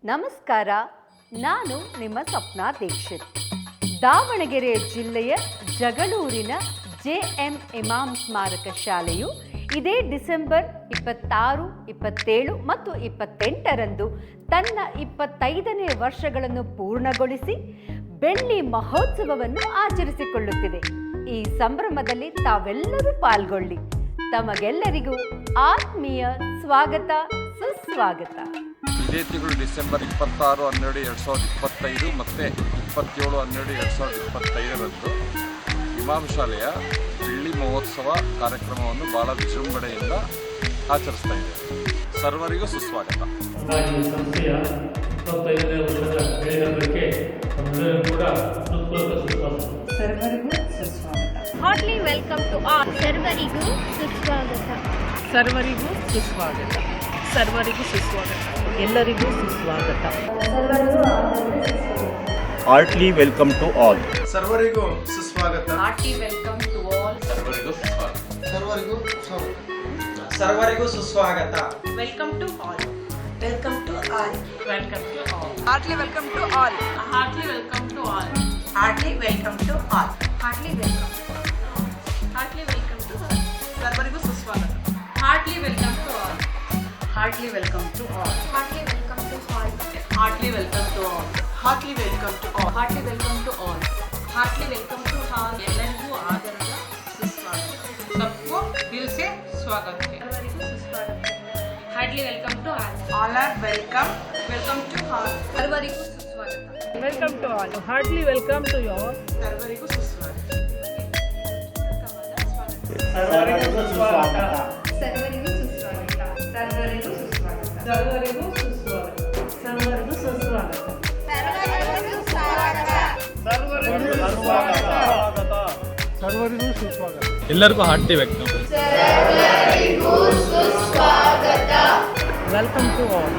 ನಮಸ್ಕಾರ, ನಾನು ನಿಮ್ಮ ಸ್ವಪ್ನಾ ದೀಕ್ಷಿತ್. ದಾವಣಗೆರೆ ಜಿಲ್ಲೆಯ ಜಗಳೂರಿನ JM ಇಮಾಮ್ ಸ್ಮಾರಕ ಶಾಲೆಯು ಇದೇ ಡಿಸೆಂಬರ್ 26, 27 ಮತ್ತು 28ರಂದು ತನ್ನ 25ನೇ ವರ್ಷಗಳನ್ನು ಪೂರ್ಣಗೊಳಿಸಿ ಬೆಳ್ಳಿ ಮಹೋತ್ಸವವನ್ನು ಆಚರಿಸಿಕೊಳ್ಳುತ್ತಿದೆ. ಈ ಸಂಭ್ರಮದಲ್ಲಿ ತಾವೆಲ್ಲರೂ ಪಾಲ್ಗೊಳ್ಳಿ. ತಮಗೆಲ್ಲರಿಗೂ ಆತ್ಮೀಯ ಸ್ವಾಗತ, ಸುಸ್ವಾಗತ. ಇದೇ ತಿಂಗಳು ಡಿಸೆಂಬರ್ 26, 12, 2025 ಮತ್ತು 27, 12, 2025ರಂದು ಇಮಾಮ್ ಶಾಲೆಯ ಬೆಳ್ಳಿ ಮಹೋತ್ಸವ ಕಾರ್ಯಕ್ರಮವನ್ನು ಬಹಳ ವಿಜೃಂಭಣೆಯಿಂದ ಆಚರಿಸ್ತಾ ಇದ್ದೇವೆ. ಸರ್ವರಿಗೂ ಸುಸ್ವಾಗತ. ಸಂಸ್ಥೆಯ 25ನೇ ವರ್ಷದ ಬೆಳವಣಿಗೆಗೆ ನಮ್ಮೆಲ್ಲರೂ ಕೂಡ ಸರ್ವರಿಗೂ ಸುಸ್ವಾಗತ. Heartly welcome to all. ಸರ್ವರಿಗೂ ಸುಸ್ವಾಗತ. ಸರ್ವರಿಗೂ ಸುಸ್ವಾಗತ. ಸರ್ವರಿಗೂ ಸುಸ್ವಾಗತ. ಎಲ್ಲರಿಗೂ ಸುಸ್ವಾಗತ. Heartily welcome to all. ಸರ್ವರಿಗೂ ಸುಸ್ವಾಗತ. Hearty welcome to all. ಸರ್ವರಿಗೂ ಸುಸ್ವಾಗತ. ಸರ್ವರಿಗೂ ಸ್ವಾಗತ. ಸರ್ವರಿಗೂ ಸುಸ್ವಾಗತ. Welcome to all. Welcome to all. Welcome to all. Heartly welcome to all. Heartly welcome to all. Heartly welcome to all. Heartly welcome. Heartly welcome to all. ಸರ್ವರಿಗೂ ಸುಸ್ವಾಗತ. Heartly welcome to all. Heartly welcome to all. Heartly welcome to all. Heartly welcome to all. Heartly welcome to all. Heartly welcome to all. Heartly welcome to all. ಎಲ್ಲರಿಗೂ ಆದರದ ಸುಸ್ವಾಗತ. सबको दिल से स्वागत है. ಸರ್ವರಿಗೂ ಸುಸ್ವಾಗತ. Heartly welcome to all. All are welcome. Welcome to all. ಸರ್ವರಿಗೂ ಸುಸ್ವಾಗತ. Welcome to all. Heartly welcome to all. ಸರ್ವರಿಗೂ ಸುಸ್ವಾಗತ. ಸರ್ವರಿಗೂ ಸುಸ್ವಾಗತ. ಸರ್ವರಿಗೂ ಸುಸ್ವಾಗತ. ಸರ್ವರಿಗೂ ಸುಸ್ವಾಗತ. ಸರ್ವರಿಗೂ ಸುಸ್ವಾಗತ. ಸರ್ವರಿಗೂ ಸುಸ್ವಾಗತ. ಎಲ್ಲರಿಗೂ hearty welcome. Welcome to all.